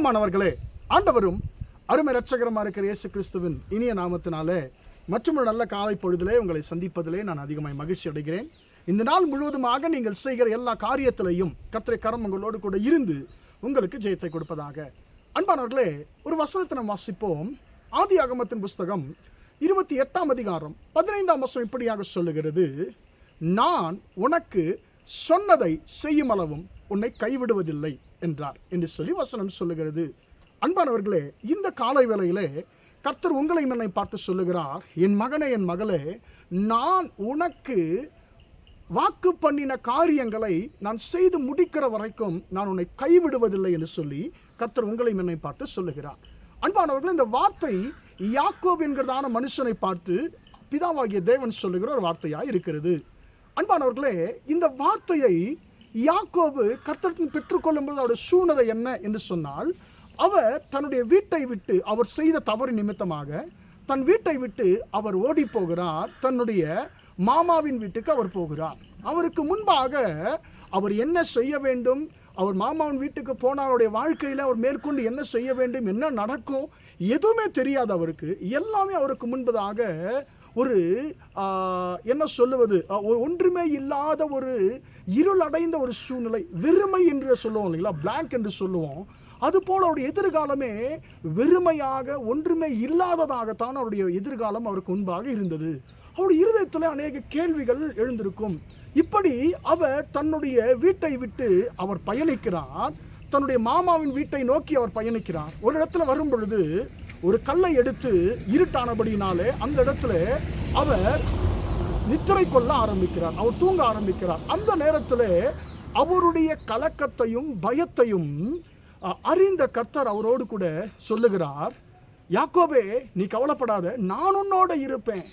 பிரியமானவர்களே, ஆண்டவரும் அருமை இரட்சகருமாக இருக்கிற இயேசு கிறிஸ்துவின் இனிய நாமத்தினாலே மற்றும் ஒரு நல்ல காலை பொழுதிலே உங்களை சந்திப்பதிலே நான் அதிகமாய் மகிழ்ச்சி அடைகிறேன். இந்த நாள் முழுவதுமாக நீங்கள் செய்கிற எல்லா காரியத்திலையும் கர்த்தருடைய கரம் உங்களோடு கூட இருந்து உங்களுக்கு ஜெயத்தை கொடுப்பதாக. அன்பானவர்களே, ஒரு வசனத்தை நாம் வாசிப்போம். ஆதியாகமத்தின் புஸ்தகம் 28ஆம் அதிகாரம் 15ஆம் வசனம் இப்படியாக சொல்லுகிறது, நான் உனக்கு சொன்னதை செய்யும் அளவும் உன்னை கைவிடுவதில்லை என்றார் என்று சொல்லி வசனம் சொல்லுகிறது. அன்பானவர்களே, இந்த காலை வேளையிலே கர்த்தர் உங்களை என்னை பார்த்து சொல்லுகிறார், என் மகனே, என் மகளே, நான் உனக்கு வாக்கு பண்ணின காரியங்களை நான் செய்து முடிக்கிற வரைக்கும் நான் உன்னை கைவிடுவதில்லை என்று சொல்லி கர்த்தர் உங்களை என்னை பார்த்து சொல்லுகிறார். அன்பானவர்களே, இந்த வார்த்தை யாக்கோபு என்கிறதான மனுஷனை பார்த்து பிதாவாகிய தேவன் சொல்லுகிற ஒரு வார்த்தையாக இருக்கிறது. அன்பானவர்களே, இந்த வார்த்தையை யாக்கோபு கர்த்தரிடம் பெற்றுக்கொள்ளும் போது அவருடைய சூழ்நிலை என்ன என்று சொன்னால், அவர் தன்னுடைய வீட்டை விட்டு, அவர் செய்த தவறு நிமித்தமாக தன் வீட்டை விட்டு அவர் ஓடி போகிறார். தன்னுடைய மாமாவின் வீட்டுக்கு அவர் போகிறார். அவருக்கு முன்பாக அவர் என்ன செய்ய வேண்டும், அவர் மாமாவின் வீட்டுக்கு போனால் அவருடைய வாழ்க்கையில் அவர் மேற்கொண்டு என்ன செய்ய வேண்டும், என்ன நடக்கும், எதுவுமே தெரியாது அவருக்கு. எல்லாமே அவருக்கு முன்பதாக ஒரு என்ன சொல்லுவது, ஒன்றுமே இல்லாத ஒரு இருளடைந்த ஒரு சூழ்நிலை, வெறுமை என்று சொல்லுவோம் இல்லைங்களா, பிளாங்க் என்று சொல்லுவோம். அதுபோல் அவருடைய எதிர்காலமே வெறுமையாக ஒன்றுமே இல்லாததாகத்தான் அவருடைய எதிர்காலம் அவருக்கு முன்பாக இருந்தது. அவருடைய இருதயத்தில் அநேக கேள்விகள் எழுந்திருக்கும். இப்படி அவர் தன்னுடைய வீட்டை விட்டு அவர் பயணிக்கிறார். தன்னுடைய மாமாவின் வீட்டை நோக்கி அவர் பயணிக்கிறார். ஒரு இடத்துல வரும் பொழுது ஒரு கல்லை எடுத்து இருட்டானபடினாலே அந்த இடத்துல அவர் நித்திரை கொள்ள ஆரம்பிக்கிறார். அவர் தூங்க ஆரம்பிக்கிறார். அந்த நேரத்தில் அவருடைய கலக்கத்தையும் பயத்தையும் அறிந்த கர்த்தர் அவரோடு கூட சொல்லுகிறார், யாக்கோபே, நீ கவலைப்படாத, நான் உன்னோடு இருப்பேன்.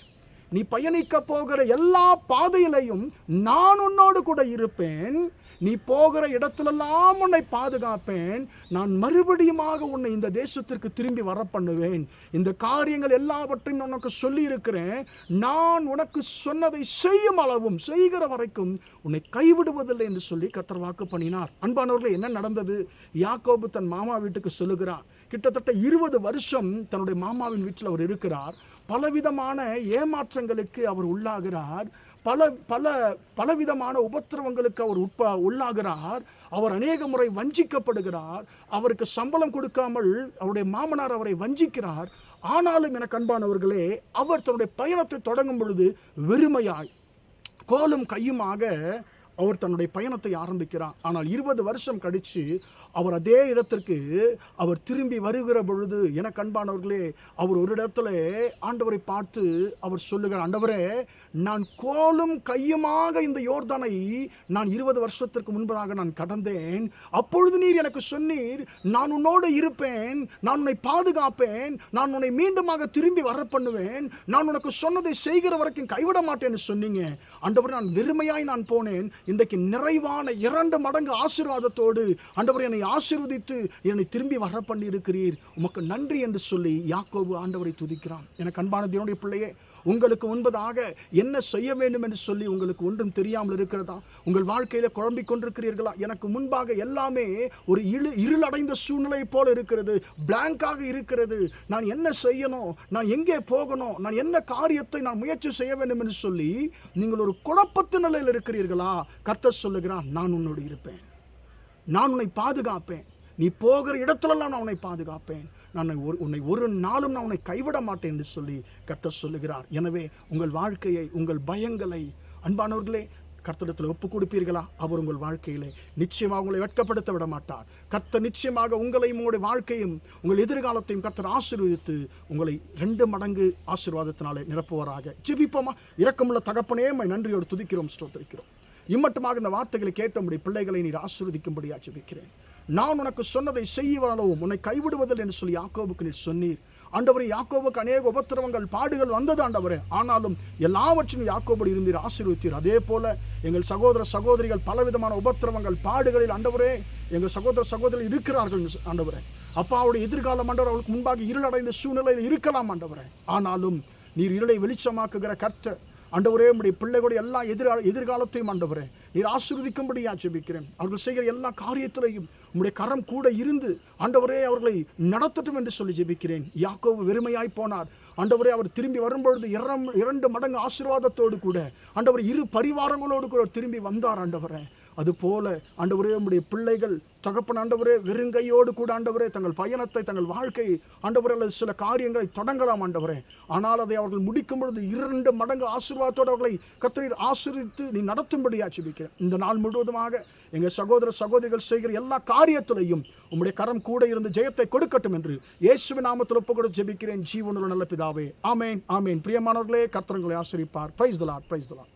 நீ பயணிக்க போகிற எல்லா பாதையிலையும் நான் உன்னோடு கூட இருப்பேன். நீ போகிற இடத்துலெல்லாம் உன்னை பாதுகாப்பேன். நான் மறுபடியுமாக உன்னை இந்த தேசத்திற்கு திரும்பி வர பண்ணுவேன். இந்த காரியங்கள் எல்லாவற்றையும் உனக்கு சொல்லி இருக்கிறேன். நான் உனக்கு சொன்னதை செய்யும் அளவும் செய்கிற வரைக்கும் உன்னை கைவிடுவதில்லை என்று சொல்லி கர்த்தர் வாக்கு பண்ணினார். அன்பானவர்களே, என்ன நடந்தது? யாக்கோபு தன் மாமா வீட்டுக்கு சொல்லுகிறார். கிட்டத்தட்ட 20 வருஷம் தன்னுடைய மாமாவின் வீட்டில் அவர் இருக்கிறார். பலவிதமான ஏமாற்றங்களுக்கு அவர் உள்ளாகிறார். பலவிதமான உபத்திரவங்களுக்கு அவர் உள்ளாகிறார். அவர் அநேக முறை வஞ்சிக்கப்படுகிறார். அவருக்கு சம்பளம் கொடுக்காமல் அவருடைய மாமனார் அவரை வஞ்சிக்கிறார். ஆனாலும் எனக்கு அன்பானவர்களே, அவர் தன்னுடைய பயணத்தை தொடங்கும் பொழுது வெறுமையாய் கோலும் கையுமாக அவர் தன்னுடைய பயணத்தை ஆரம்பிக்கிறார். ஆனால் 20 வருஷம் கழித்து அவர் அதே இடத்திற்கு அவர் திரும்பி வருகிற பொழுது எனக்கு அன்பானவர்களே, அவர் ஒரு இடத்துல ஆண்டவரை பார்த்து அவர் சொல்லுகிறார், ஆண்டவரே, நான் கோலும் கையுமாக இந்த யோர்தானை நான் 20 வருஷத்திற்கு முன்பதாக நான் கடந்தேன். அப்பொழுது நீர் எனக்கு சொன்னீர், நான் உன்னோடு இருப்பேன், நான் உன்னை பாதுகாப்பேன், நான் உன்னை மீண்டுமாக திரும்பி வர பண்ணுவேன், நான் உனக்கு சொன்னதை செய்கிற வரைக்கும் கைவிட மாட்டேன்னு சொன்னீங்க. ஆண்டவரே, நான் வெறுமையாய் நான் போனேன். இன்றைக்கு நிறைவான 2 மடங்கு ஆசீர்வாதத்தோடு ஆண்டவரே என்னை ஆசீர்வதித்து என்னை திரும்பி வர பண்ணி இருக்கிறீர், உமக்கு நன்றி என்று சொல்லி யாக்கோபு ஆண்டவரை துதிக்கிறான். எனக்கு அன்பான தேவனுடைய பிள்ளையே, உங்களுக்கு முன்பதாக என்ன செய்ய வேண்டும் என்று சொல்லி உங்களுக்கு ஒன்றும் தெரியாமல் இருக்கிறதா? உங்கள் வாழ்க்கையில் குழம்பிக் கொண்டிருக்கிறீர்களா? எனக்கு முன்பாக எல்லாமே ஒரு இருளடைந்த சூழ்நிலை போல இருக்கிறது, பிளாங்காக இருக்கிறது. நான் என்ன செய்யணும், நான் எங்கே போகணும், நான் என்ன காரியத்தை நான் முயற்சி செய்ய வேண்டும் என்று சொல்லி நீங்கள் ஒரு குழப்பத்து நிலையில் இருக்கிறீர்களா? கர்த்தர் சொல்லுகிறான், நான் உன்னோடு இருப்பேன், நான் உன்னை பாதுகாப்பேன், நீ போகிற இடத்துலலாம் நான் உன்னை பாதுகாப்பேன், உன்னை ஒரு நாளும் நான் உன்னை கைவிட மாட்டேன் என்று சொல்லி கர்த்தர் சொல்லுகிறார். எனவே உங்கள் வாழ்க்கையை, உங்கள் பயங்களை அன்பானவர்களே கர்த்தரிடத்தில் ஒப்பு கொடுப்பீர்களா? அவர் உங்கள் வாழ்க்கையிலே நிச்சயமாக உங்களை வெட்கப்படுத்த விட மாட்டார். கர்த்தர் நிச்சயமாக உங்களையும் உங்களுடைய வாழ்க்கையும் உங்கள் எதிர்காலத்தையும் கர்த்தர் ஆசீர்வதித்து உங்களை 2 மடங்கு ஆசீர்வாதத்தினாலே நிரப்புவாராக. ஜெபிப்போமா? இரக்கமுள்ள தகப்பனே, நன்றியோடு துதிக்கிறோம், ஸ்தோத்திரிக்கிறோம். இம்மட்டுமாக இந்த வார்த்தைகளை கேட்டபடி பிள்ளைகளை நீர் ஆசீர்வதிக்கும்படியா ஜெபிக்கிறேன். நான் உனக்கு சொன்னதை செய்வளவும் உன்னை கைவிடுவதில்லை என்று சொல்லி யாக்கோபுக்கு நீர் சொன்னீர். ஆண்டவரே, யாக்கோபுக்கு அநேக உபத்திரவங்கள், பாடுகள் வந்தது ஆண்டவரே. ஆனாலும் எல்லாவற்றையும் யாக்கோபோடு இருந்தீர், ஆசீர்வதித்தீர். அதே போல எங்கள் சகோதர சகோதரிகள் பலவிதமான உபத்திரவங்கள், பாடுகளில் ஆண்டவரே எங்கள் சகோதர சகோதரிகள் இருக்கிறார்கள் ஆண்டவரே. அப்பாவுடைய எதிர்காலம் ஆண்டவர் அவளுக்கு முன்பாக இருளடைந்த சூழ்நிலையில் இருக்கலாம் ஆண்டவரே. ஆனாலும் நீர் இருளை வெளிச்சமாக்குகிற கர்த்தர் ஆண்டவரே. உம்முடைய பிள்ளைகளுடைய எல்லா எதிர்காலத்தையும் ஆண்டவரே நீர் ஆசீர்வதிக்கும்படியா ஜெபிக்கிறேன். அவர்கள் செய்கிற எல்லா காரியத்திலையும் உம்முடைய கரம் கூட இருந்து ஆண்டவரே அவர்களை நடத்தட்டும் என்று சொல்லி ஜெபிக்கிறேன். யாக்கோபு வெறுமையாய் போனார். ஆண்டவரே அவர் திரும்பி வரும்பொழுது 2 மடங்கு ஆசீர்வாதத்தோடு கூட ஆண்டவர் 2 பரிவாரங்களோடு கூட திரும்பி வந்தார் ஆண்டவரே. அதுபோல ஆண்டவரே உம்முடைய பிள்ளைகள் தகப்பன் ஆண்டவரே வெறுங்கையோடு கூட ஆண்டவரே தங்கள் பயணத்தை, தங்கள் வாழ்க்கையை ஆண்டவரே அல்லது சில காரியங்களை தொடங்கலாம் ஆண்டவரே. ஆனால் அதை அவர்கள் முடிக்கும் பொழுது 2 மடங்கு ஆசீர்வாதத்தோடு அவர்களை கர்த்தர் ஆசீர்வதித்து நீ நடத்தும்படியா ஜெபிக்கிறேன். இந்த நாள் முழுவதுமாக எங்கள் சகோதர சகோதரிகள் செய்கிற எல்லா காரியத்திலையும் உம்முடைய கரம் கூட இருந்து ஜெயத்தை கொடுக்கட்டும் என்று இயேசுவின் நாமத்தில் ஒப்புக்கொடுத்து ஜெபிக்கிறேன் ஜீவனுள்ள நல்ல பிதாவே. ஆமேன், ஆமேன். பிரியமானவர்களே, கர்த்தர் உங்களை ஆசீர்வதிப்பார். Praise the Lord, praise the Lord.